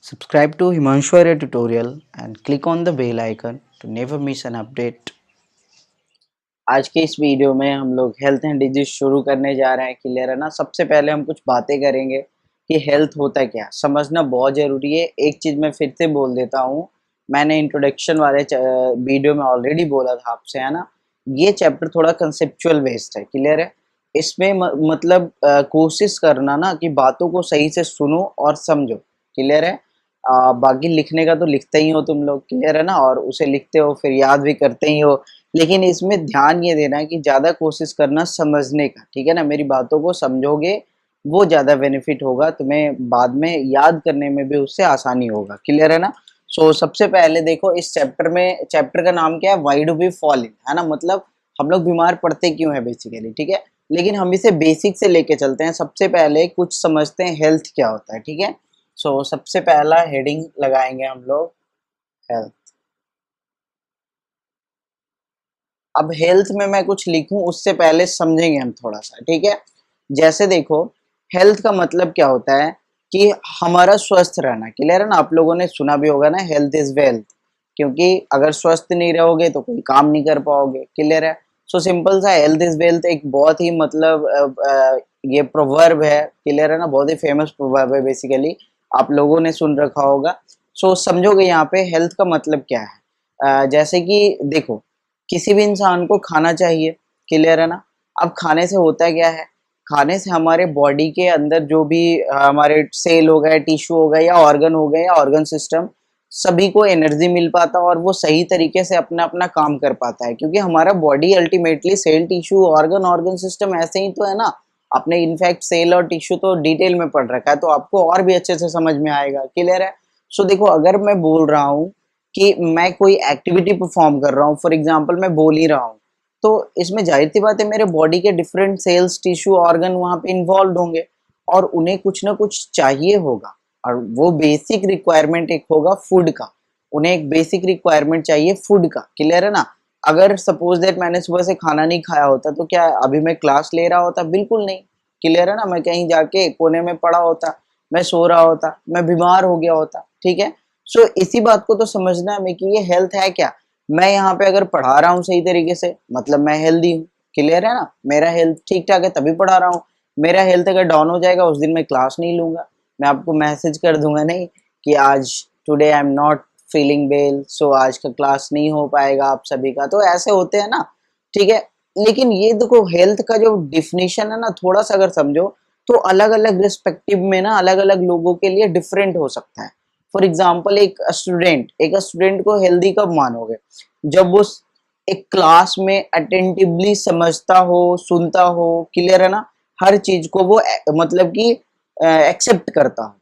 Subscribe to Himanshu Arya tutorial and click on the bell icon to never miss an update. आज के इस video में हम लोग हेल्थ एंड डिजीज शुरू करने जा रहे हैं। क्लियर है ना। सबसे पहले हम कुछ बातें करेंगे कि हेल्थ होता क्या, समझना बहुत ज़रूरी है। एक चीज़ मैं फिर से बोल देता हूँ, मैंने इंट्रोडक्शन वाले वीडियो में ऑलरेडी बोला था आपसे, है ना। ये चैप्टर थोड़ा कंसेप्चुअल बेस्ड है। क्लियर है। इसमें मतलब कोशिश करना ना कि बातों को सही से सुनो और समझो। क्लियर है। बाकी लिखने का तो लिखते ही हो तुम लोग। क्लियर है ना। और उसे लिखते हो फिर याद भी करते ही हो, लेकिन इसमें ध्यान ये देना है कि ज़्यादा कोशिश करना समझने का। ठीक है ना। मेरी बातों को समझोगे वो ज़्यादा बेनिफिट होगा, तुम्हें बाद में याद करने में भी उससे आसानी होगा। क्लियर है ना। सबसे पहले देखो, इस चैप्टर का नाम क्या है, why do we fall in, है ना। मतलब हम लोग बीमार पड़ते क्यों है बेसिकली। ठीक है। लेकिन हम इसे बेसिक से लेके चलते हैं। सबसे पहले कुछ समझते हैं हेल्थ क्या होता है। ठीक है। सबसे पहला हेडिंग लगाएंगे हम लोग, हेल्थ। अब हेल्थ में मैं कुछ लिखूं उससे पहले समझेंगे हम थोड़ा सा। ठीक है। जैसे देखो, हेल्थ का मतलब क्या होता है कि हमारा स्वस्थ रहना। क्लियर है ना। आप लोगों ने सुना भी होगा ना, हेल्थ इज वेल्थ। क्योंकि अगर स्वस्थ नहीं रहोगे तो कोई काम नहीं कर पाओगे। क्लियर है। सिंपल सा, हेल्थ इज वेल्थ एक बहुत ही मतलब ये प्रोवर्ब है। क्लियर है ना। बहुत ही फेमस प्रोवर्ब है बेसिकली, आप लोगों ने सुन रखा होगा। समझोगे यहाँ पे हेल्थ का मतलब क्या है। जैसे कि देखो, किसी भी इंसान को खाना चाहिए। क्लियर है ना। अब खाने से होता क्या है, खाने से हमारे बॉडी के अंदर जो भी हमारे सेल हो गए, टिश्यू हो गए या ऑर्गन हो गए या ऑर्गन सिस्टम, सभी को एनर्जी मिल पाता है और वो सही तरीके से अपना अपना काम कर पाता है। क्योंकि हमारा body ultimately cell, tissue, organ, organ system ऐसे ही तो है ना। आपने इनफैक्ट सेल और टिश्यू तो डिटेल में पढ़ रखा है, तो आपको और भी अच्छे से समझ में आएगा। क्लियर है। देखो, अगर मैं बोल रहा हूँ कि मैं कोई एक्टिविटी परफॉर्म कर रहा हूँ, फॉर एग्जांपल मैं बोल ही रहा हूँ, तो इसमें जाहिर सी बात है मेरे बॉडी के डिफरेंट सेल्स, टिश्यू, ऑर्गन वहां पे इन्वॉल्व होंगे और उन्हें कुछ ना कुछ चाहिए होगा। और वो बेसिक रिक्वायरमेंट एक होगा फूड का। उन्हें एक बेसिक रिक्वायरमेंट चाहिए फूड का। क्लियर है ना। अगर सपोज दैट मैंने सुबह से खाना नहीं खाया होता तो क्या अभी मैं क्लास ले रहा होता? बिल्कुल नहीं। क्लियर है ना। मैं कहीं जाके कोने में पड़ा होता, मैं सो रहा होता, मैं बीमार हो गया होता। ठीक है। इसी बात को तो समझना है हमें कि ये हेल्थ है क्या। मैं यहाँ पे अगर पढ़ा रहा हूँ सही तरीके से, मतलब मैं हेल्दी हूँ। क्लियर है ना। मेरा हेल्थ ठीक ठाक है तभी पढ़ा रहा हूँ। मेरा हेल्थ अगर डाउन हो जाएगा उस दिन मैं क्लास नहीं लूंगा। मैं आपको मैसेज कर दूंगा नहीं कि आज today I am not feeling well, so आज का क्लास नहीं हो पाएगा आप सभी का। तो ऐसे होते हैं ना। ठीक है। लेकिन ये देखो, हेल्थ का जो डिफिनेशन है ना, थोड़ा सा अगर समझो तो अलग अलग रिस्पेक्टिव में ना अलग अलग लोगों के लिए डिफरेंट हो सकता है। फॉर एग्जाम्पल, एक स्टूडेंट को हेल्दी कब मानोगे? जब वो एक क्लास में अटेंटिवली समझता हो, सुनता हो। क्लियर है ना। हर चीज को वो मतलब कि एक्सेप्ट करता हो।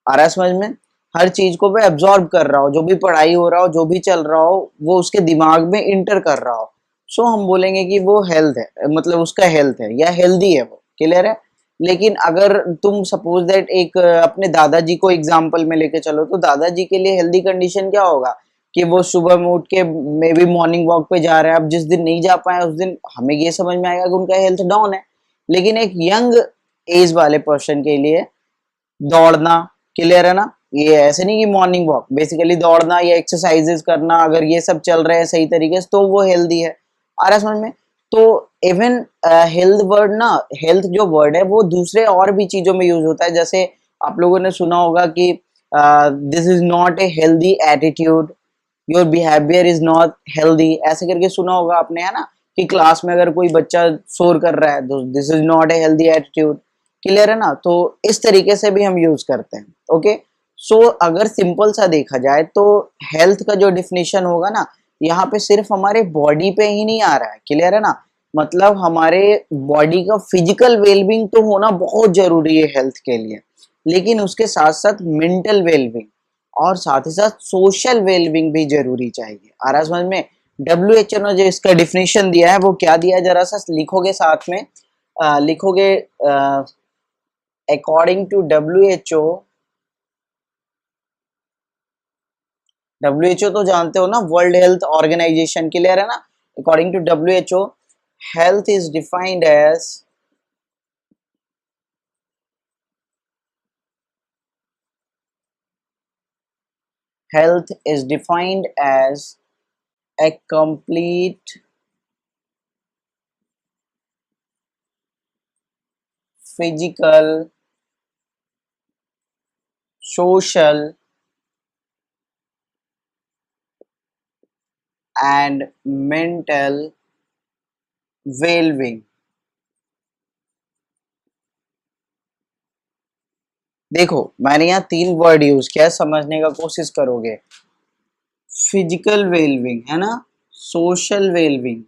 आ रहा है समझ में? हर चीज को वो एब्जॉर्ब कर रहा हो, जो भी पढ़ाई हो रहा हो, जो भी चल रहा हो, वो उसके दिमाग में इंटर कर रहा हो। हम बोलेंगे कि वो हेल्थ है, मतलब उसका हेल्थ है या हेल्दी है वो। क्लियर है। लेकिन अगर तुम सपोज दैट एक अपने दादाजी को एग्जाम्पल में लेके चलो, तो दादाजी के लिए हेल्दी कंडीशन क्या होगा कि वो सुबह में उठ के मे बी मॉर्निंग वॉक पे जा रहे हैं। अब जिस दिन नहीं जा पाए उस दिन हमें ये समझ में आएगा कि उनका हेल्थ डाउन है। लेकिन एक यंग एज वाले पर्सन के लिए दौड़ना, क्लियर है ना, ये ऐसे नहीं कि मॉर्निंग वॉक, बेसिकली दौड़ना या एक्सरसाइजेस करना, अगर ये सब चल रहे हैं सही तरीके से तो वो हेल्दी है। आ रहा है समझ में? तो इवन हेल्थ वर्ड ना, हेल्थ जो वर्ड है वो दूसरे और भी चीजों में यूज होता है। जैसे आप लोगों ने सुना होगा कि this is not a healthy attitude, your behaviour is not healthy, ऐसे करके सुना होगा आपने, है ना। कि क्लास में अगर कोई बच्चा शोर कर रहा है तो this is not a healthy attitude. Clear है ना। तो इस तरीके से भी हम यूज करते हैं। ओके। अगर सिंपल सा देखा जाए तो हेल्थ का जो डिफिनेशन होगा ना, यहाँ पे सिर्फ हमारे बॉडी पे ही नहीं आ रहा है। क्लियर है ना। मतलब हमारे बॉडी का फिजिकल वेलबींग तो होना बहुत जरूरी है हेल्थ के लिए, लेकिन उसके साथ साथ मेंटल वेलबींग और साथ ही साथ सोशल वेलबींग भी जरूरी चाहिए। आ रहा समझ में? WHO ने जो इसका डिफिनेशन दिया है वो क्या दिया है, जरा सा लिखोगे साथ में। लिखोगे, according to W H O तो जानते हो ना, वर्ल्ड हेल्थ ऑर्गेनाइजेशन। क्लियर है ना। According to WHO, health is defined as health is defined as a complete physical, social and mental well-being। देखो मैंने यहाँ 3 वर्ड यूज किया है, समझने का कोशिश करोगे। फिजिकल वेलबींग है ना, सोशल वेलबींग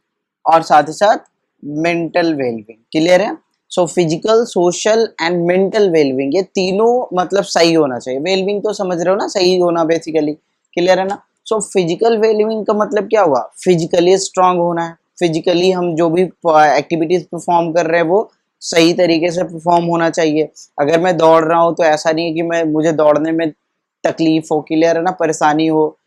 और साथ ही साथ मेंटल वेलबींग। क्लियर है? So physical, social and mental wellbeing, ये तीनों मतलब सही होना चाहिए। वेलबींग तो समझ रहे हो ना, सही होना बेसिकली। क्लियर है ना? सो फिजिकल वेलबींग का मतलब क्या हुआ? फिजिकली स्ट्रांग होना है। फिजिकली हम जो भी एक्टिविटीज परफॉर्म कर रहे हैं वो सही तरीके से परफॉर्म होना चाहिए। अगर मैं दौड़ रहा हूँ तो ऐसा नहीं है कि मैं मुझे दौड़ने में तकलीफ हो, क्लियर है ना, परेशानी हो।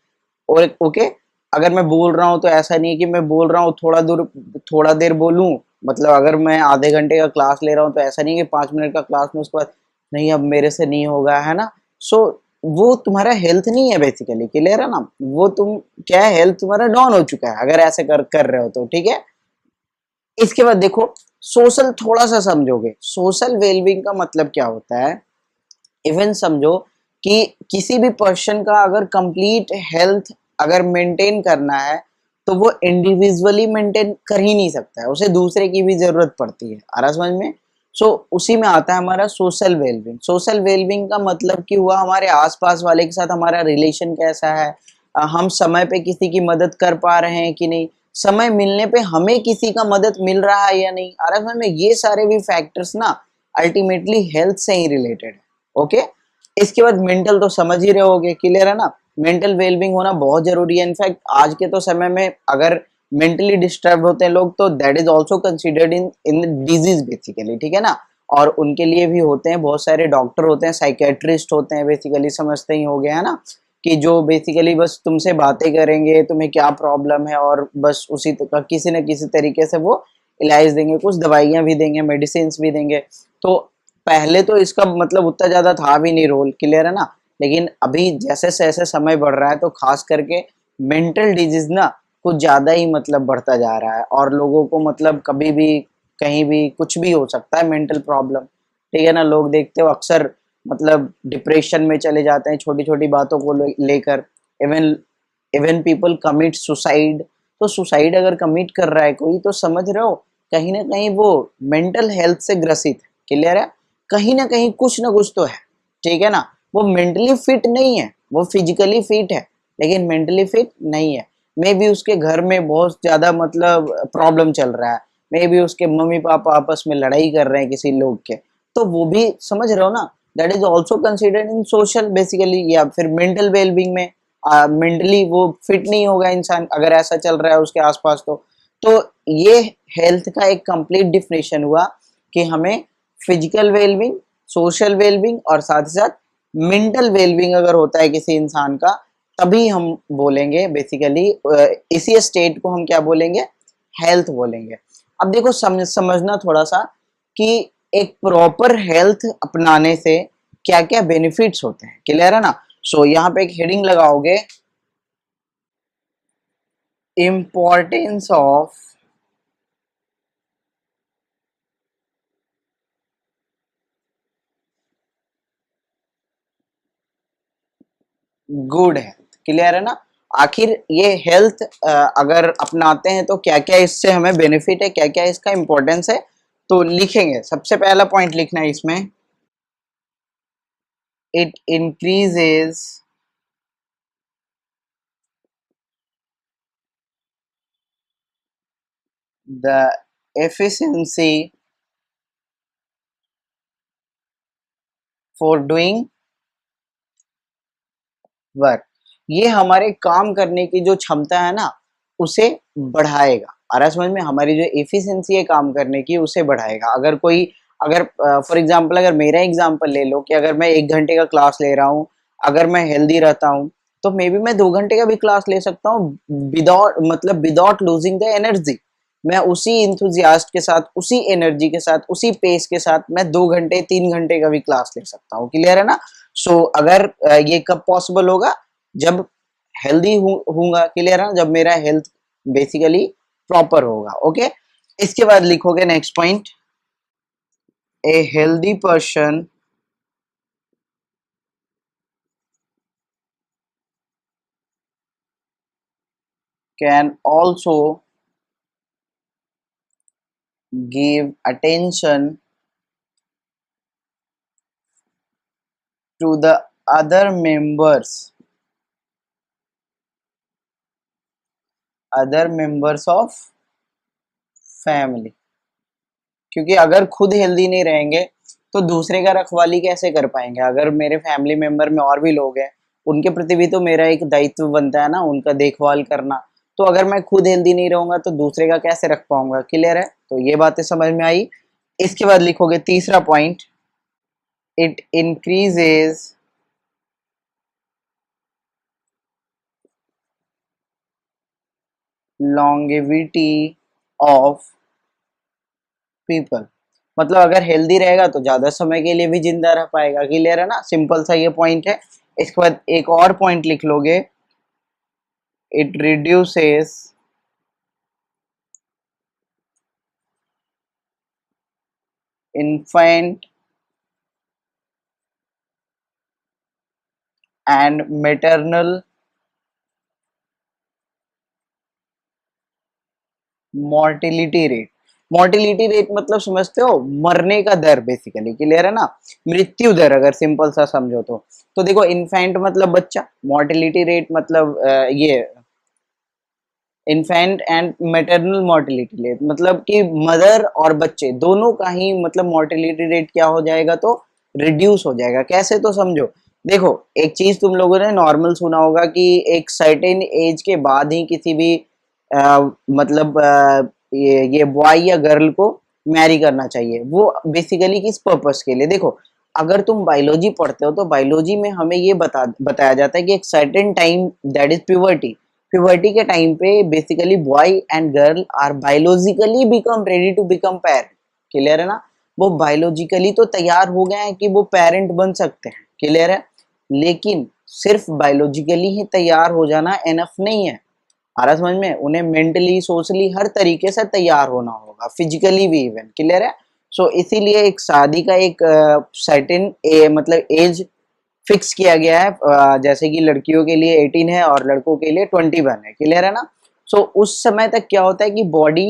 और ओके, अगर मैं बोल रहा हूँ तो ऐसा नहीं है कि मैं बोल रहा हूँ थोड़ा देर बोलूँ। मतलब अगर मैं आधे घंटे का क्लास ले रहा हूँ तो ऐसा नहीं है कि 5 मिनट का क्लास में उसके बाद नहीं अब मेरे से नहीं होगा, है ना। सो वो तुम्हारा हेल्थ नहीं है बेसिकली। क्लियर है ना? वो तुम क्या है, हेल्थ तुम्हारा डाउन हो चुका है अगर ऐसे कर रहे हो तो। ठीक है, इसके बाद देखो सोशल थोड़ा सा समझोगे। सोशल वेलबींग का मतलब क्या होता है, इवन समझो कि किसी भी पर्सन का अगर कंप्लीट हेल्थ अगर मेंटेन करना है तो वो इंडिविजुअली मेंटेन कर ही नहीं सकता है, उसे दूसरे की भी जरूरत पड़ती है। आ रहा समझ में? सो उसी में आता है हमारा सोशल वेलबींग। सोशल वेलबींग का मतलब कि हुआ हमारे आसपास वाले के साथ हमारा रिलेशन कैसा है, हम समय पे किसी की मदद कर पा रहे हैं कि नहीं, समय मिलने पे हमें किसी का मदद मिल रहा है या नहीं। आ रहा समझ में? ये सारे भी फैक्टर्स ना अल्टीमेटली हेल्थ से ही रिलेटेड है। ओके, इसके बाद मेंटल तो समझ ही रहे होगे। क्लियर है ना? मेंटल वेलबींग होना बहुत जरूरी है। इनफैक्ट आज के तो समय में अगर मेंटली डिस्टर्ब होते हैं लोग तो that is also considered in in disease basically. ठीक है ना? और उनके लिए भी होते हैं बहुत सारे डॉक्टर होते हैं, साइकेट्रिस्ट होते हैं बेसिकली, समझते ही हो गए है ना, कि जो बेसिकली बस तुमसे बातें करेंगे तुम्हें क्या प्रॉब्लम है और बस उसी किसी न किसी तरीके से वो इलाज देंगे, कुछ दवाइयां भी देंगे, मेडिसिन भी देंगे। तो पहले तो इसका मतलब उतना ज्यादा था भी नहीं रोल। क्लियर है ना? लेकिन अभी जैसे जैसे समय बढ़ रहा है तो खास करके मेंटल डिजीज ना कुछ ज्यादा ही मतलब बढ़ता जा रहा है और लोगों को मतलब कभी भी कहीं भी कुछ भी हो सकता है मेंटल प्रॉब्लम। ठीक है ना? लोग देखते हो अक्सर मतलब डिप्रेशन में चले जाते हैं छोटी छोटी बातों को लेकर। Even even people commit suicide. तो सुसाइड अगर कमिट कर रहा है कोई तो समझ रहे हो कहीं ना कहीं वो मेंटल हेल्थ से ग्रसित है। क्लियर है? कहीं ना कहीं कुछ ना कुछ तो है। ठीक है ना? वो मेंटली फिट नहीं है, वो फिजिकली फिट है लेकिन मेंटली फिट नहीं है। मे बी उसके घर में बहुत ज्यादा मतलब प्रॉब्लम चल रहा है, मे बी उसके मम्मी पापा आपस में लड़ाई कर रहे हैं किसी लोग के, तो वो भी समझ रहे हो ना, that is also considered in social basically. या फिर मेंटल वेलबींग में मेंटली वो फिट नहीं होगा इंसान अगर ऐसा चल रहा है उसके आसपास। तो ये हेल्थ का एक कंप्लीट डिफिनेशन हुआ कि हमें फिजिकल वेलबींग, सोशल वेलबींग और साथ ही साथ मेंटल वेलबींग अगर होता है किसी इंसान का तभी हम बोलेंगे बेसिकली, इसी स्टेट को हम क्या बोलेंगे, हेल्थ बोलेंगे। अब देखो समझना थोड़ा सा कि एक प्रॉपर हेल्थ अपनाने से क्या क्या बेनिफिट्स होते हैं। क्लियर है ना? सो यहाँ पे एक हेडिंग लगाओगे, importance of good health. Clear है ना? आखिर ये हेल्थ अगर अपनाते हैं तो क्या क्या इससे हमें बेनिफिट है, क्या क्या इसका इंपॉर्टेंस है। तो लिखेंगे, सबसे पहला पॉइंट लिखना है इसमें, it increases the efficiency for doing work. ये हमारे काम करने की जो क्षमता है ना उसे बढ़ाएगा। आ रहा है समझ में? हमारी जो एफिशिएंसी है काम करने की उसे बढ़ाएगा। अगर कोई अगर फॉर एग्जांपल अगर मेरा एग्जांपल ले लो कि अगर मैं 1 घंटे का क्लास ले रहा हूँ, अगर मैं हेल्दी रहता हूँ तो मे बी मैं 2 घंटे का भी क्लास ले सकता हूँ विदाउट लूजिंग द एनर्जी। मैं उसी इंथुजियास्ट के साथ, उसी एनर्जी के साथ, उसी पेस के साथ मैं 2 घंटे 3 घंटे का भी क्लास ले सकता हूँ। क्लियर है ना? सो अगर ये कब पॉसिबल होगा, जब हेल्दी हूँगा, क्लियर है, जब मेरा हेल्थ बेसिकली प्रॉपर होगा। ओके, इसके बाद लिखोगे next point, a healthy person can also give attention to the other members of family। क्योंकि अगर खुद हेल्दी नहीं रहेंगे तो दूसरे का रखवाली कैसे कर पाएंगे। अगर मेरे फैमिली मेंबर में और भी लोग हैं, उनके प्रति भी तो मेरा एक दायित्व बनता है ना, उनका देखभाल करना। तो अगर मैं खुद हेल्दी नहीं रहूंगा तो दूसरे का कैसे रख पाऊंगा। क्लियर है, तो ये बातें समझ में आई। इसके बाद लिखोगे तीसरा point, it increases longevity of people। मतलब अगर हेल्दी रहेगा तो ज्यादा समय के लिए भी जिंदा रह पाएगा। क्लियर है ना, सिंपल सा ये पॉइंट है। इसके बाद एक और पॉइंट लिख लोगे, it reduces infant and maternal mortality rate. Mortality rate मतलब समझते हो, मरने का दर बेसिकली। क्लियर है ना, मृत्यु दर अगर सिंपल सा समझो तो देखो इन्फेंट मतलब बच्चा, मोर्टिलिटी रेट मतलब ये infant and maternal mortality rate मतलब कि मदर और बच्चे दोनों का ही मतलब मोर्टिलिटी रेट क्या हो जाएगा, तो रिड्यूस हो जाएगा। कैसे, तो समझो, देखो एक चीज तुम लोगों ने नॉर्मल सुना होगा कि एक सर्टेन एज के बाद ही किसी भी मतलब ये बॉय या गर्ल को मैरी करना चाहिए। वो बेसिकली किस पर्पस के लिए, देखो अगर तुम बायोलॉजी पढ़ते हो तो बायोलॉजी में हमें ये बताया जाता है कि एक certain time, that is puberty, puberty के टाइम पे basically boy and girl are biologically become ready to become parent. Clear है ना, वो बायोलॉजिकली तो तैयार हो गए हैं कि वो पेरेंट बन सकते हैं। क्लियर है, लेकिन सिर्फ बायोलॉजिकली ही तैयार हो जाना एनफ नहीं है। आ रहा समझ में, उन्हें मेंटली सोशली हर तरीके से तैयार होना होगा, फिजिकली भी इवन। क्लियर है, सो इसीलिए एक शादी का एक सर्टेन मतलब एज फिक्स किया गया है। जैसे कि लड़कियों के लिए 18 है और लड़कों के लिए 21 है। क्लियर है ना, सो उस समय तक क्या होता है कि बॉडी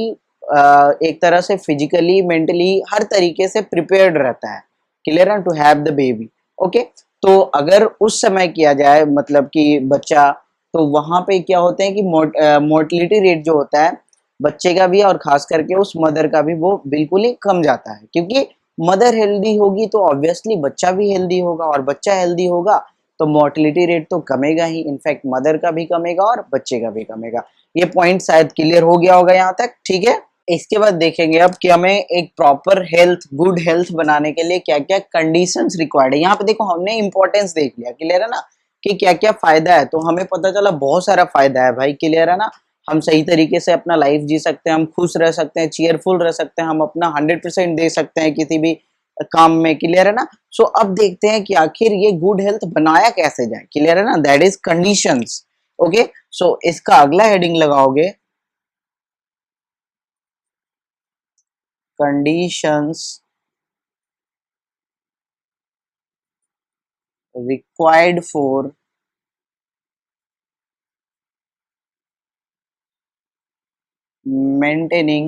एक तरह से फिजिकली मेंटली हर तरीके से प्रिपेयर्ड रहता है। क्लियर है, to have the baby. Okay, तो अगर उस समय किया जाए मतलब कि बच्चा, तो वहां पे क्या होते हैं कि मोर्टिलिटी रेट जो होता है बच्चे का भी और खास करके उस मदर का भी, वो बिल्कुल ही कम जाता है। क्योंकि मदर हेल्दी होगी तो ऑब्वियसली बच्चा भी हेल्दी होगा, और बच्चा हेल्दी होगा तो मोर्टिलिटी रेट तो कमेगा ही, इनफैक्ट मदर का भी कमेगा और बच्चे का भी कमेगा। ये पॉइंट शायद क्लियर हो गया होगा यहाँ तक। ठीक है, इसके बाद देखेंगे अब कि हमें एक प्रॉपर हेल्थ, गुड हेल्थ बनाने के लिए क्या क्या कंडीशंस रिक्वायर्ड है। यहाँ पे देखो हमने इंपॉर्टेंस देख लिया। क्लियर है ना, कि क्या क्या फायदा है, तो हमें पता चला बहुत सारा फायदा है भाई। क्लियर है ना, हम सही तरीके से अपना लाइफ जी सकते हैं, हम खुश रह सकते हैं, चीयरफुल रह सकते हैं, हम अपना 100% दे सकते हैं किसी भी काम में। क्लियर है ना, सो अब देखते हैं कि आखिर ये गुड हेल्थ बनाया कैसे जाए। क्लियर है ना, दैट इज कंडीशंस। ओके, सो इसका अगला हेडिंग लगाओगे, conditions required for maintaining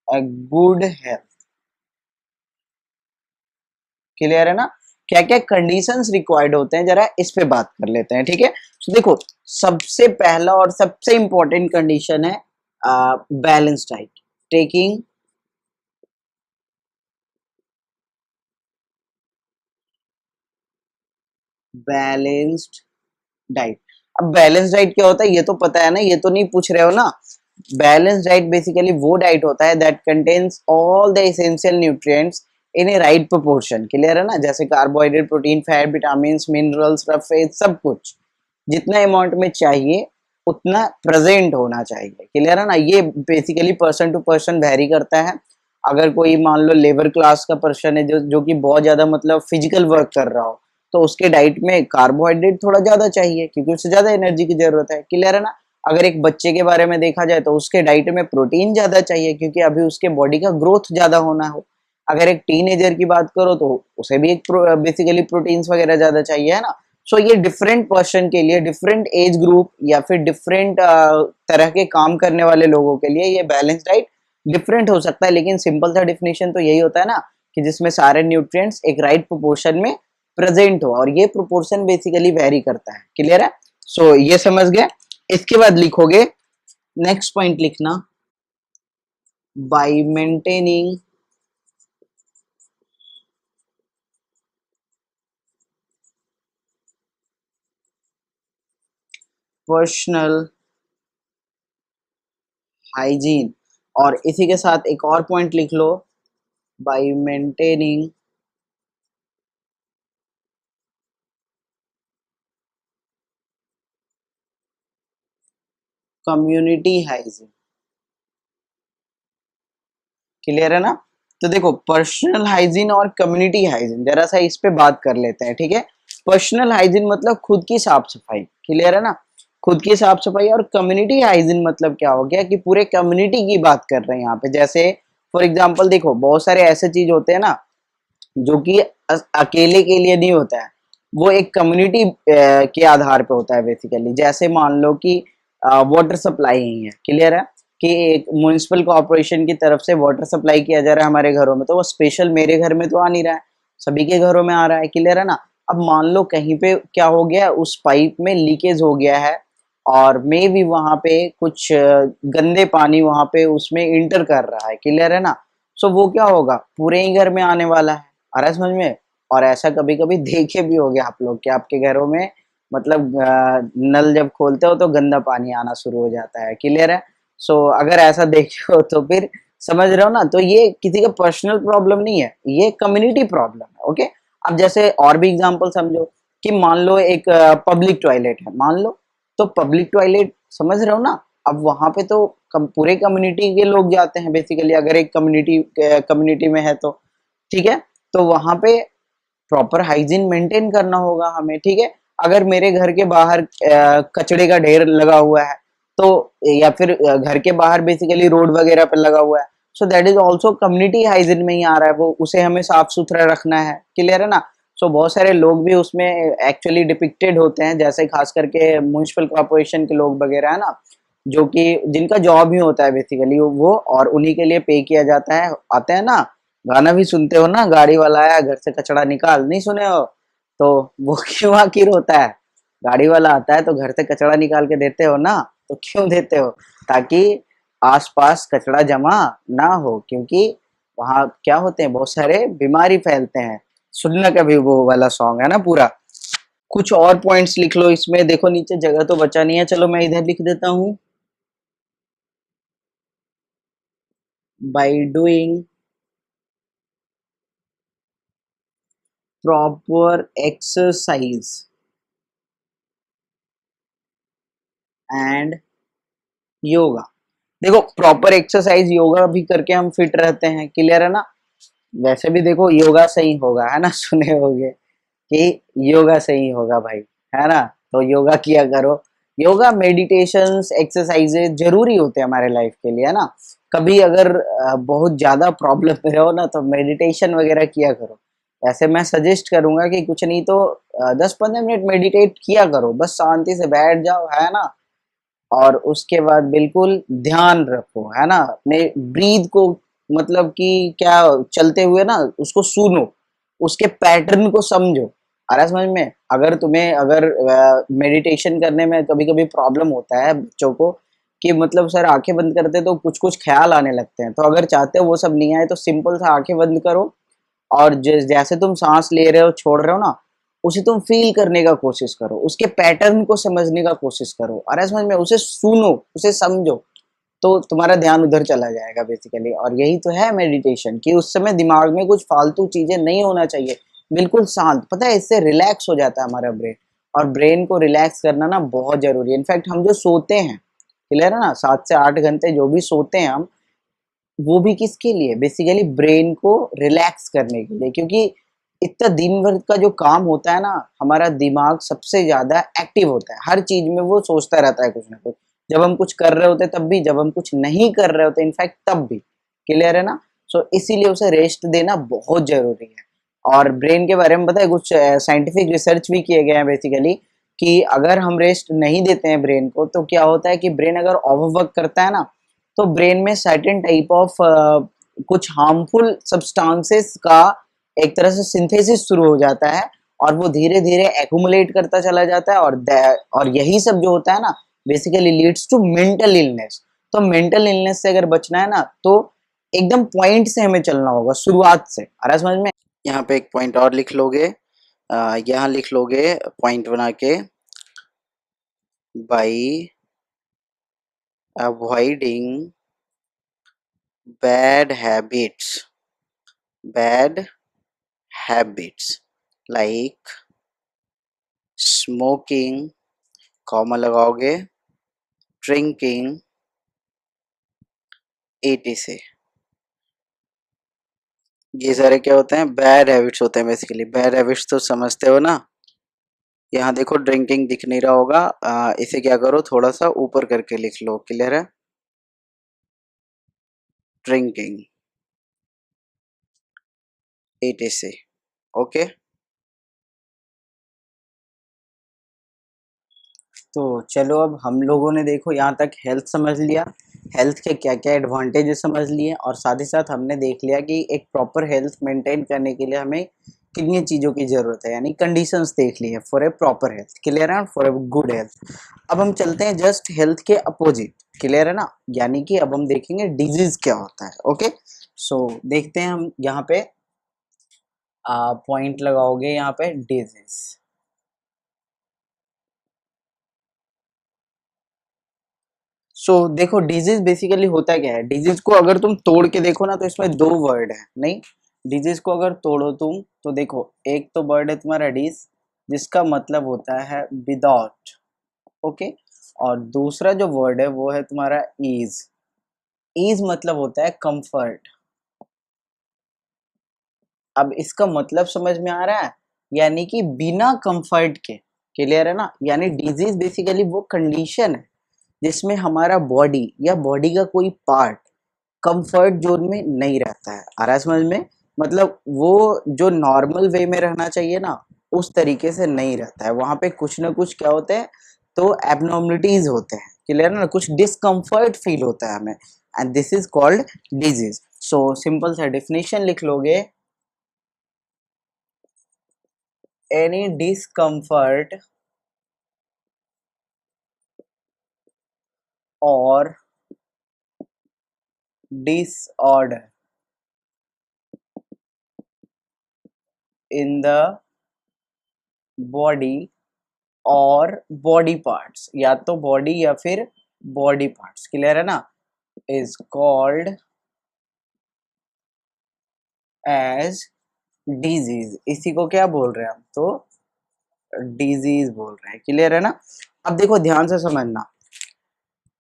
a good health। Clear है ना, क्या क्या कंडीशंस रिक्वायर्ड होते हैं, जरा इस पे बात कर लेते हैं। ठीक है, तो देखो सबसे पहला और सबसे इंपॉर्टेंट कंडीशन है balance diet, taking balanced diet. अब बैलेंस डाइट क्या होता है ये तो पता है ना, ये तो नहीं पूछ रहे हो ना। बैलेंस डाइट बेसिकली वो डाइट होता है that contains all the essential nutrients in A right proportion. Clear है ना, जैसे carbohydrate, protein, fat, vitamin, minerals, roughage, सब कुछ जितना अमाउंट में चाहिए उतना प्रेजेंट होना चाहिए। क्लियर है ना, ये basically person to person vary करता है। अगर कोई मान लो लेबर क्लास का पर्सन है जो कि बहुत ज्यादा मतलब फिजिकल वर्क कर रहा हो, तो उसके डाइट में कार्बोहाइड्रेट थोड़ा ज्यादा चाहिए क्योंकि उससे ज्यादा एनर्जी की जरूरत है। क्लियर है ना? अगर एक बच्चे के बारे में देखा जाए तो उसके डाइट में प्रोटीन ज्यादा चाहिए क्योंकि अभी उसके बॉडी का ग्रोथ ज्यादा होना हो। अगर एक टीनेजर की बात करो तो उसे भी एक बेसिकली प्रोटीन्स वगैरह ज्यादा चाहिए, है ना? सो ये डिफरेंट पर्सन के लिए, डिफरेंट एज ग्रुप या फिर डिफरेंट तरह के काम करने वाले लोगों के लिए ये बैलेंस डाइट डिफरेंट हो सकता है, लेकिन सिंपल सा डिफिनेशन तो यही होता है ना कि जिसमें सारे न्यूट्रिएंट्स एक राइट प्रोपोर्शन में प्रेजेंट हो, और ये प्रोपोर्शन बेसिकली वेरी करता है। क्लियर है? सो ये समझ गए। इसके बाद लिखोगे, नेक्स्ट पॉइंट लिखना, बाय मेंटेनिंग पर्सनल हाइजीन, और इसी के साथ एक और पॉइंट लिख लो, by maintaining community hygiene. Clear है ना? तो देखो, पर्सनल हाइजीन और कम्युनिटी हाइजीन जरा सा इस पे बात कर लेते हैं, ठीक है? पर्सनल हाइजीन मतलब खुद की साफ सफाई। क्लियर है ना? खुद की साफ सफाई। और कम्युनिटी हाइजीन मतलब क्या हो गया कि पूरे कम्युनिटी की बात कर रहे हैं यहाँ पे। जैसे फॉर एग्जांपल देखो, बहुत सारे ऐसे चीज होते हैं ना जो कि अकेले के लिए नहीं होता है, वो एक कम्युनिटी के आधार पे होता है बेसिकली। जैसे मान लो कि वाटर सप्लाई ही है। क्लियर है? कि एक म्युनिसिपल कॉर्पोरेशन की तरफ से वाटर सप्लाई किया जा रहा है हमारे घरों में, तो वो स्पेशल मेरे घर में तो आ नहीं रहा है, सभी के घरों में आ रहा है। क्लियर है ना? अब मान लो कहीं पे क्या हो गया, उस पाइप में लीकेज हो गया है और मे भी वहां पे कुछ गंदे पानी वहां पे उसमें इंटर कर रहा है। क्लियर है ना? सो वो क्या होगा, पूरे ही घर में आने वाला है। आ रहा है समझ में? और ऐसा कभी कभी देखे भी होगे आप लोग कि आपके घरों में मतलब नल जब खोलते हो तो गंदा पानी आना शुरू हो जाता है। क्लियर है? सो अगर ऐसा देखे हो तो फिर समझ रहे हो ना, तो ये किसी का पर्सनल प्रॉब्लम नहीं है, ये कम्युनिटी प्रॉब्लम है। ओके? अब जैसे और भी एग्जांपल समझो कि मान लो एक पब्लिक टॉयलेट है, मान लो, तो पब्लिक टॉयलेट समझ रहे हो ना, अब वहां पे तो पूरे कम्युनिटी के लोग जाते हैं बेसिकली, अगर एक कम्युनिटी में है तो। ठीक है? तो वहां पे प्रॉपर हाइजीन मेंटेन करना होगा हमें। ठीक है? अगर मेरे घर के बाहर कचड़े का ढेर लगा हुआ है तो, या फिर घर के बाहर बेसिकली रोड वगैरह पे लगा हुआ है, so that is also community hygiene में ही आ रहा है, वो उसे हमें साफ सुथरा रखना है। क्लियर है ना? सो बहुत सारे लोग भी उसमें एक्चुअली डिपिक्टेड होते हैं, जैसे खास करके म्युनिसिपल कॉर्पोरेशन के लोग वगैरह है ना, जो कि जिनका जॉब ही होता है बेसिकली वो, और उन्हीं के लिए पे किया जाता है। आते हैं ना, गाना भी सुनते हो ना, गाड़ी वाला आया घर से कचड़ा निकाल, नहीं सुने हो? तो वो क्यों आखिर होता है? गाड़ी वाला आता है तो घर से कचड़ा निकाल के देते हो ना, तो क्यों देते हो? ताकि आसपास कचड़ा जमा ना हो, क्योंकि वहां क्या होते हैं, बहुत सारे बीमारी फैलते हैं। सुनना कभी वो वाला सॉन्ग है ना पूरा। कुछ और पॉइंट्स लिख लो इसमें, देखो नीचे जगह तो बचा नहीं है, चलो मैं इधर लिख देता हूँ, by doing proper exercise and yoga. देखो, प्रॉपर एक्सरसाइज योगा भी करके हम फिट रहते हैं। क्लियर है ना? वैसे भी देखो, योगा सही होगा, है ना? सुने होगे कि योगा सही होगा भाई, है ना? तो योगा किया करो। योगा, मेडिटेशंस, एक्सरसाइजेज जरूरी होते हैं हमारे लाइफ के लिए, है ना? कभी अगर बहुत ज्यादा प्रॉब्लम में रहो ना, तो मेडिटेशन वगैरह किया करो। वैसे मैं सजेस्ट करूंगा कि कुछ नहीं तो 10-15 मिनट मेडिटेट किया करो, बस शांति से बैठ जाओ, है ना? और उसके बाद बिल्कुल ध्यान रखो, है ना? अपने ब्रीथ को, मतलब कि क्या, चलते हुए ना उसको सुनो, उसके पैटर्न को समझो। आ रहा है समझ में? अगर तुम्हें, अगर मेडिटेशन करने में कभी कभी प्रॉब्लम होता है बच्चों को कि मतलब सर आंखें बंद करते तो कुछ कुछ ख्याल आने लगते हैं, तो अगर चाहते हो वो सब नहीं आए तो सिंपल सा आंखें बंद करो, और जैसे तुम सांस ले रहे हो छोड़ रहे हो ना, उसे तुम फील करने का कोशिश करो, उसके पैटर्न को समझने का कोशिश करो। अरे समझ में, उसे सुनो, उसे समझो, तो तुम्हारा ध्यान उधर चला जाएगा बेसिकली। और यही तो है मेडिटेशन, कि उस समय दिमाग में कुछ फालतू चीजें नहीं होना चाहिए, बिल्कुल शांत। पता है, इससे रिलैक्स हो जाता है हमारा ब्रेन, और ब्रेन को रिलैक्स करना ना बहुत जरूरी है। इनफैक्ट हम जो सोते हैं, क्लियर है ना, 7 से 8 घंटे जो भी सोते हैं हम, वो भी किसके लिए? बेसिकली ब्रेन को रिलैक्स करने के लिए, क्योंकि इतना दिन भर का जो काम होता है ना, हमारा दिमाग सबसे ज्यादा एक्टिव होता है, हर चीज में वो सोचता रहता है कुछ ना कुछ। जब हम कुछ कर रहे होते हैं तब भी, जब हम कुछ नहीं कर रहे होते इनफैक्ट तब भी। क्लियर है ना? सो इसीलिए उसे रेस्ट देना बहुत जरूरी है। और ब्रेन के बारे में पता है, कुछ साइंटिफिक रिसर्च भी किए गए हैं बेसिकली, कि अगर हम रेस्ट नहीं देते हैं ब्रेन को तो क्या होता है कि ब्रेन अगर ओवरवर्क करता है ना, तो ब्रेन में सर्टेन टाइप ऑफ कुछ हार्मफुल सब्सटेंसेस का एक तरह से सिंथेसिस शुरू हो जाता है, और वो धीरे धीरे एक्यूमुलेट करता चला जाता है, और यही सब जो होता है ना, basically leads to mental illness. तो मेंटल इलनेस से अगर बचना है ना, तो एकदम पॉइंट से हमें चलना होगा, शुरुआत से। आ रहा है समझ में? यहाँ पे एक पॉइंट और लिख लोगे, यहाँ लिख लोगे पॉइंट बना के, by avoiding bad habits, bad habits like smoking, comma लगाओगे, ड्रिंकिंग, etc। ये सारे क्या होते हैं? बैड हैबिट्स होते हैं बेसिकली। बैड हैबिट्स तो समझते हो ना? यहाँ देखो ड्रिंकिंग दिख नहीं रहा होगा, इसे क्या करो, थोड़ा सा ऊपर करके लिख लो। क्लियर है? Drinking, etc। ओके, तो चलो अब हम लोगों ने देखो यहाँ तक हेल्थ समझ लिया, हेल्थ के क्या क्या एडवांटेजेस समझ लिए, और साथ ही साथ हमने देख लिया कि एक प्रॉपर हेल्थ मेंटेन करने के लिए हमें कितनी चीज़ों की ज़रूरत है, यानी कंडीशंस देख ली है for a proper health. Clear है? For a good health. अब हम चलते हैं जस्ट हेल्थ के अपोजिट। क्लियर है ना? यानी कि अब हम देखेंगे डिजीज क्या होता है। ओके, सो देखते हैं हम यहाँ पे, पॉइंट लगाओगे यहाँ पे डिजीज। देखो डिजीज बेसिकली होता क्या है। डिजीज को अगर तुम तोड़ के देखो ना, तो इसमें दो वर्ड है। नहीं, डिजीज को अगर तोड़ो तुम, तो देखो एक तो वर्ड है तुम्हारा डिस, जिसका मतलब होता है विदाउट। ओके, और दूसरा जो वर्ड है वो है तुम्हारा ईज। ईज मतलब होता है कंफर्ट। अब इसका मतलब समझ में आ रहा है? यानी कि बिना कंफर्ट के। क्लियर है ना? यानी डिजीज बेसिकली वो कंडीशन है जिसमें हमारा बॉडी या बॉडी का कोई पार्ट कंफर्ट जोन में नहीं रहता है। आ रहा है समझ में? मतलब वो जो नॉर्मल वे में रहना चाहिए ना, उस तरीके से नहीं रहता है। वहां पे कुछ ना कुछ क्या होते हैं, तो एबनॉर्मलिटीज होते हैं। क्लियर है ना? कुछ डिस्कम्फर्ट फील होता है हमें, and this is called disease. So simple सा डेफिनेशन लिख लोगे, एनी डिस्कम्फर्ट और disorder in the body और बॉडी पार्ट्स, या तो बॉडी या फिर बॉडी पार्ट्स। क्लियर है ना? Is called as disease. इसी को क्या बोल रहे हैं हम? तो डिजीज बोल रहे हैं। क्लियर है ना? अब देखो ध्यान से समझना,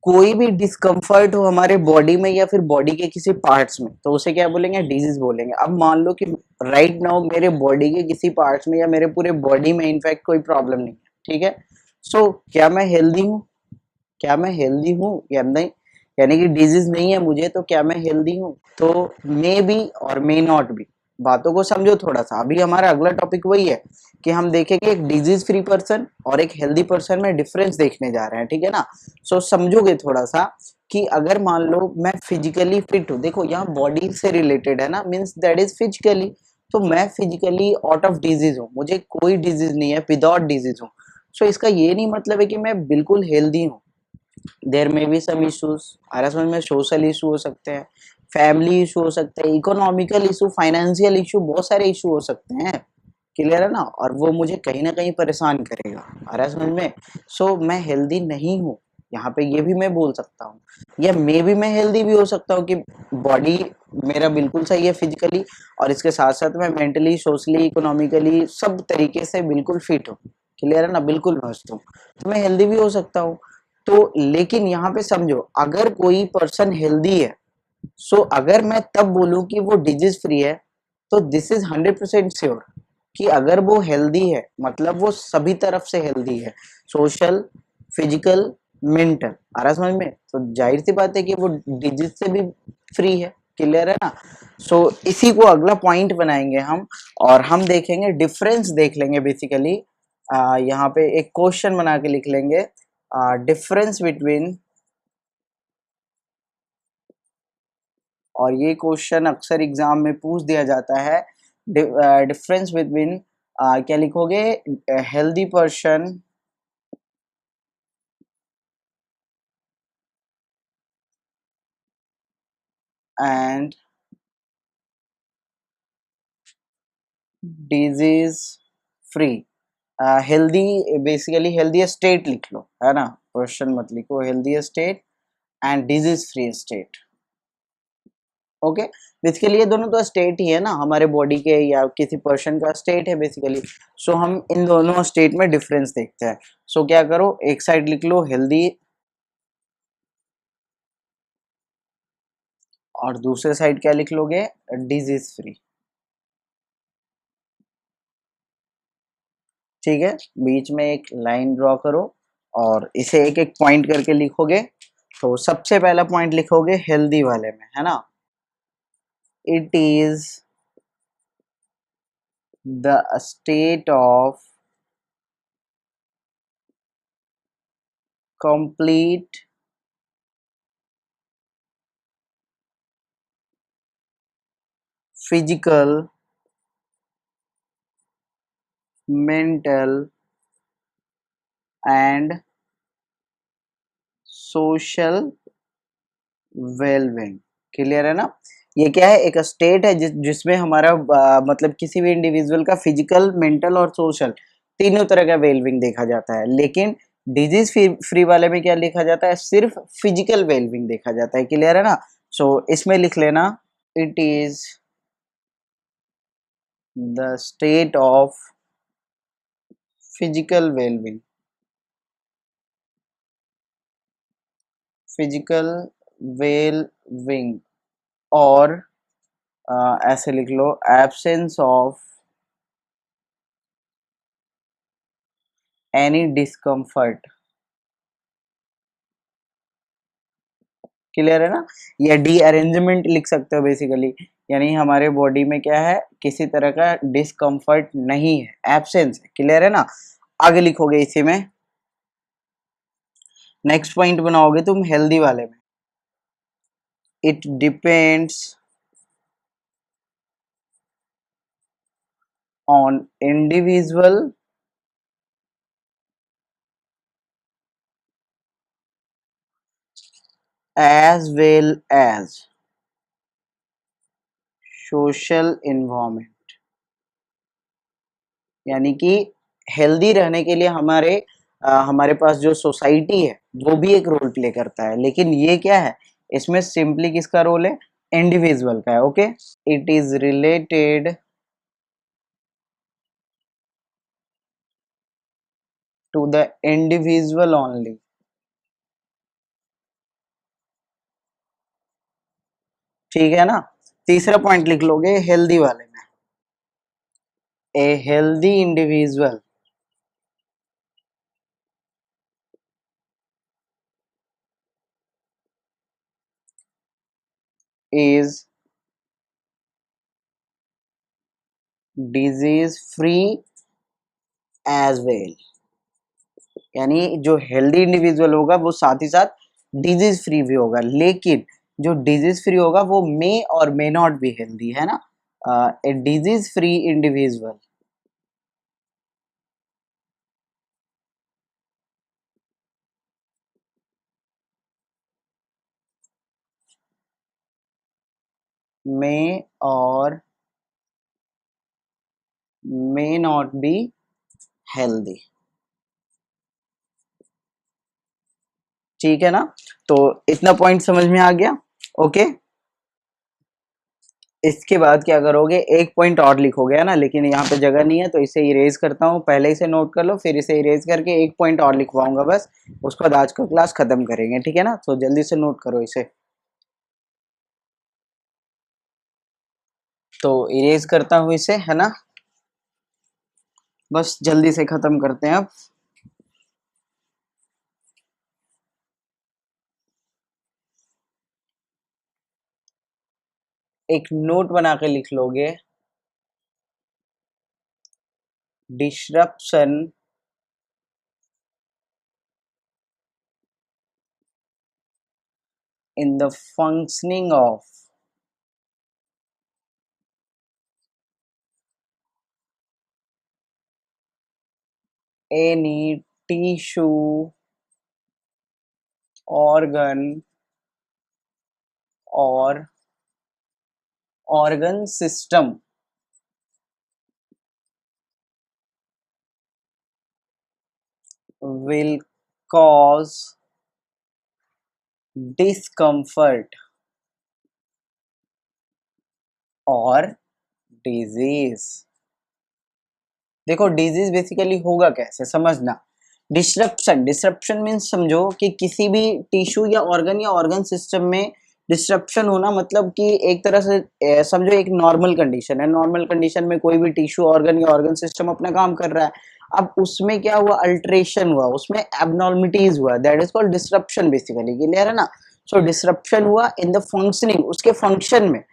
कोई भी डिस्कम्फर्ट हो हमारे बॉडी में या फिर बॉडी के किसी पार्ट्स में, तो उसे क्या बोलेंगे? डिजीज बोलेंगे। अब मान लो कि राइट नाउ मेरे बॉडी के किसी पार्ट्स में या मेरे पूरे बॉडी में इनफैक्ट कोई प्रॉब्लम नहीं है, ठीक है? क्या मैं हेल्दी हूँ? क्या मैं हेल्दी हूँ या नहीं? यानी कि डिजीज नहीं है मुझे, तो क्या मैं हेल्दी हूँ? तो मे बी और मे नॉट बी। बातों को समझो थोड़ा सा। अभी हमारा अगला टॉपिक वही है कि हम देखेंगे एक डिजीज फ्री पर्सन और एक हेल्दी पर्सन में डिफरेंस देखने जा रहे हैं, ठीक है ना? समझोगे थोड़ा सा कि अगर मान लो मैं फिजिकली फिट हूँ, देखो यहाँ बॉडी से रिलेटेड है ना, मीन्स दैट इज फिजिकली। तो मैं फिजिकली आउट ऑफ डिजीज हूँ, मुझे कोई डिजीज नहीं है, विदाउट डिजीज हूँ। इसका ये नहीं मतलब है कि मैं बिल्कुल हेल्दी हूँ। There may be some issues. आ रहा समझ में? सोशल इशू हो सकते हैं, फैमिली इशू हो सकते हैं, इकोनॉमिकल इशू, फाइनेंशियल इशू, बहुत सारे इशू हो सकते हैं। क्लियर है ना? और वो मुझे कहीं ना कहीं परेशान करेगा। आ रहा है समझ में? मैं हेल्दी नहीं हूँ, यहाँ पे ये भी मैं बोल सकता हूँ। या मे भी मैं हेल्दी भी हो सकता हूँ कि बॉडी मेरा बिल्कुल सही है फिजिकली, और इसके साथ साथ मैं मेंटली, सोशली, इकोनॉमिकली सब तरीके से बिल्कुल फिट हूँ। क्लियर है ना? बिल्कुल मस्त हूँ, तो मैं हेल्दी भी हो सकता हूँ। तो लेकिन यहाँ पे समझो, अगर कोई पर्सन हेल्दी है, अगर मैं तब बोलूं कि वो डिजीज फ्री है, तो दिस इज 100% श्योर कि अगर वो हेल्दी है मतलब वो सभी तरफ से हेल्दी है, सोशल, फिजिकल, मेंटल। आ रहा समझ में? तो जाहिर सी बात है कि वो डिजीज से भी फ्री है। क्लियर है ना? सो इसी को अगला पॉइंट बनाएंगे हम, और हम देखेंगे डिफरेंस, देख लेंगे बेसिकली। यहाँ पे एक क्वेश्चन बना के लिख लेंगे, डिफरेंस बिटवीन, और ये क्वेश्चन अक्सर एग्जाम में पूछ दिया जाता है, डिफरेंस बिटवीन, क्या लिखोगे, healthy person and disease free. Healthy, basically healthy state लिख लो, है ना? क्वेश्चन मत लिखो, healthy state and disease free state. Okay, basically ये दोनों तो स्टेट ही है ना हमारे बॉडी के, या किसी पर्सन का स्टेट है बेसिकली। सो हम इन दोनों स्टेट में डिफरेंस देखते हैं। सो क्या करो, एक साइड लिख लो हेल्दी, और दूसरे साइड क्या लिख लोगे, डिजीज फ्री। ठीक है, बीच में एक लाइन ड्रॉ करो और इसे एक एक पॉइंट करके लिखोगे। तो सबसे पहला पॉइंट लिखोगे हेल्दी वाले में, है ना, it is the state of complete physical, mental and social wellbeing. Clear है ना? ये क्या है, एक स्टेट है जिसमें हमारा मतलब किसी भी इंडिविजुअल का फिजिकल, मेंटल और सोशल तीनों तरह का वेलबींग देखा जाता है। लेकिन डिजीज फ्री वाले में क्या लिखा जाता है, सिर्फ फिजिकल वेलबींग देखा जाता है। क्लियर है ना? सो इसमें लिख लेना, it is the state of physical wellbeing, physical wellbeing, और ऐसे लिख लो, absence of any discomfort. Clear है ना? या डी अरेंजमेंट लिख सकते हो बेसिकली, यानी हमारे बॉडी में क्या है, किसी तरह का डिस्कम्फर्ट नहीं है, एब्सेंस है। क्लियर है ना? आगे लिखोगे इसी में, नेक्स्ट पॉइंट बनाओगे तुम हेल्दी वाले में, it depends on individual as well as social environment. यानी कि हेल्दी रहने के लिए हमारे पास जो सोसाइटी है वो भी एक रोल प्ले करता है, लेकिन ये क्या है, इसमें सिंपली किसका रोल है, इंडिविजुअल का है। Okay, it is related to the individual only. ठीक है ना? तीसरा पॉइंट लिख लोगे हेल्दी वाले में, a healthy individual is disease free as well. यानी जो हेल्दी इंडिविजुअल होगा वो साथ ही साथ डिजीज फ्री भी होगा, लेकिन जो डिजीज फ्री होगा वो मे और मे नॉट बी हेल्दी, है ना? ए डिजीज फ्री इंडिविजुअल मे और मे नॉट बी हेल्दी। ठीक है ना? तो इतना पॉइंट समझ में आ गया? ओके, इसके बाद क्या करोगे, एक पॉइंट और लिखोगे, है ना, लेकिन यहाँ पे जगह नहीं है तो इसे इरेज करता हूँ, पहले इसे नोट कर लो, फिर इसे इरेज करके एक पॉइंट और लिखवाऊंगा बस, उसके बाद आज का क्लास खत्म करेंगे। ठीक है ना? तो जल्दी से नोट करो इसे। तो इरेज करता हूँ इसे, है ना? बस जल्दी से खत्म करते हैं अब। एक नोट बना के लिख लोगे, disruption in the functioning of any tissue, organ or organ system will cause discomfort और डिजीज। देखो डिजीज बेसिकली होगा कैसे समझना। डिस्रप्शन, डिस्रप्शन मीन्स समझो कि किसी भी टिश्यू या ऑर्गन सिस्टम में डिस्रप्शन होना, मतलब कि एक तरह से समझो एक नॉर्मल कंडीशन है, नॉर्मल कंडीशन में कोई भी टिश्यू ऑर्गन या ऑर्गन सिस्टम अपना काम कर रहा है, अब उसमें क्या हुआ, अल्टरेशन हुआ, उसमें एबनॉर्मिटीज हुआ, that is called disruption basically. Clear है ना। सो डिस्रप्शन हुआ इन द फंक्शनिंग, उसके फंक्शन में,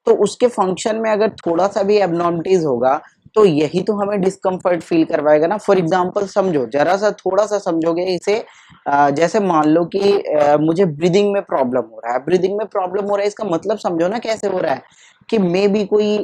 तो उसके फंक्शन में अगर थोड़ा सा भी एबनॉर्मिटीज होगा तो यही तो हमें डिस्कम्फर्ट फील करवाएगा ना। फॉर एग्जाम्पल समझो, जरा सा थोड़ा सा समझोगे इसे, जैसे मान लो कि मुझे ब्रीदिंग में प्रॉब्लम हो रहा है, ब्रीदिंग में प्रॉब्लम हो रहा है, इसका मतलब समझो ना कैसे हो रहा है कि मे बी कोई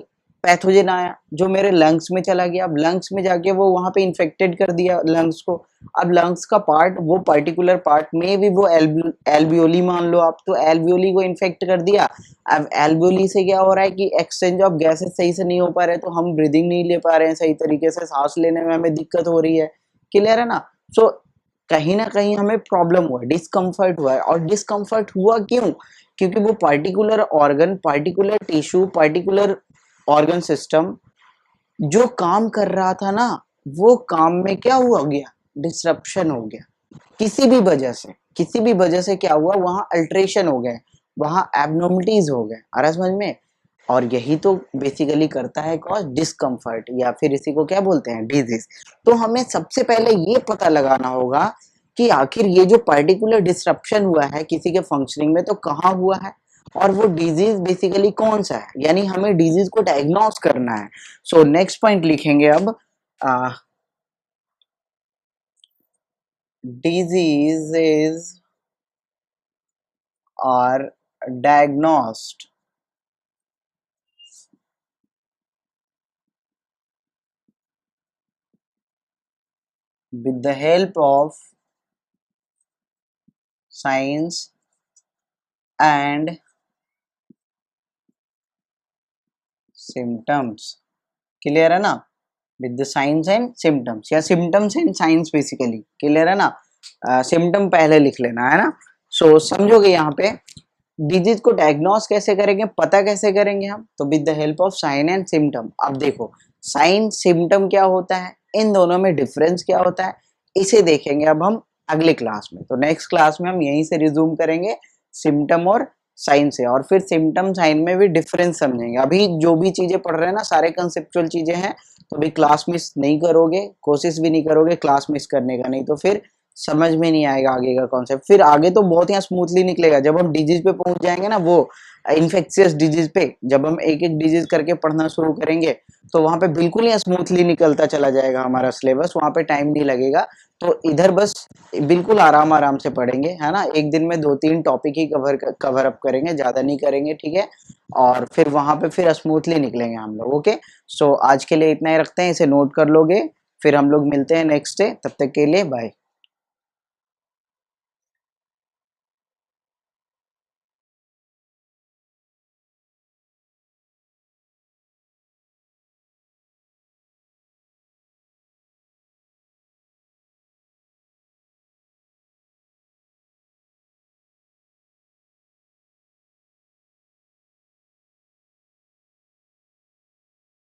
पैथोजन आया जो मेरे लंग्स में चला गया, अब लंग्स में जाके वो वहां पे इन्फेक्टेड कर दिया लंग्स को, अब लंग्स का पार्ट, वो पर्टिकुलर पार्ट में भी वो एल्वियोली मान लो आप, तो एल्वियोली को इन्फेक्ट कर दिया। अब एल्वियोली से क्या हो रहा है कि एक्सचेंज ऑफ गैसेस सही से नहीं हो पा रहे, तो हम ब्रीदिंग नहीं ले पा रहे हैं सही तरीके से, सांस लेने में हमें दिक्कत हो रही है। क्लियर है ना। सो कहीं ना कहीं हमें प्रॉब्लम हुआ, डिस्कम्फर्ट हुआ है, और डिस्कम्फर्ट हुआ क्यों, क्योंकि वो particular organ, particular tissue, particular organ system जो काम कर रहा था ना, वो काम में क्या हुआ गया, डिसरप्शन हो गया, किसी भी वजह से, किसी भी वजह से क्या हुआ, वहां अल्ट्रेशन हो गए, वहां एबनॉर्मलिटीज हो गए। आ रहा समझ में। और यही तो बेसिकली करता है कॉज डिस्कम्फर्ट, या फिर इसी को क्या बोलते हैं, डिजीज। तो हमें सबसे पहले ये पता लगाना होगा कि आखिर ये जो पर्टिकुलर डिसरप्शन हुआ है किसी के फंक्शनिंग में, तो कहाँ हुआ है, और वो डिजीज बेसिकली कौन सा है, यानी हमें डिजीज को डायग्नोस करना है। सो नेक्स्ट पॉइंट लिखेंगे अब, diseases are diagnosed with the help of signs and symptoms। Clear है ना। With the signs and symptoms, या symptoms and signs basically. Clear है ना। सिम्टम पहले लिख लेना है ना। सो समझोगे यहाँ पे डिजीज को डायग्नोस कैसे करेंगे, पता कैसे करेंगे हम, तो with the help of sine and symptom. अब देखो साइन सिम्टम क्या होता है, इन दोनों में डिफरेंस क्या होता है, इसे देखेंगे अब हम अगले क्लास में। तो नेक्स्ट क्लास में हम यहीं से रिज्यूम करेंगे सिम्टम और साइन से, और फिर सिम्टम साइन में भी डिफरेंस समझेंगे। अभी जो भी चीजें पढ़ रहे हैं ना, सारे कंसेप्चुअल चीजें हैं, तो अभी क्लास मिस नहीं करोगे, कोशिश भी नहीं करोगे क्लास मिस करने का, नहीं तो फिर समझ में नहीं आएगा आगे का कॉन्सेप्ट। फिर आगे तो बहुत ही स्मूथली निकलेगा जब हम डिजीज पे पहुंच जाएंगे ना, वो इन्फेक्शियस डिजीज पे जब हम एक एक डिजीज करके पढ़ना शुरू करेंगे, तो वहां पे बिल्कुल ही स्मूथली निकलता चला जाएगा हमारा सिलेबस, वहां पे टाइम नहीं लगेगा। तो इधर बस बिल्कुल आराम आराम से पढ़ेंगे, है ना। एक दिन में 2-3 टॉपिक ही कवर अप करेंगे, ज्यादा नहीं करेंगे, ठीक है। और फिर वहां पे फिर स्मूथली निकलेंगे हम लोग। ओके, सो आज के लिए इतना ही रखते हैं, इसे नोट कर लोगे, फिर हम लोग मिलते हैं नेक्स्ट डे, तब तक के लिए बाय।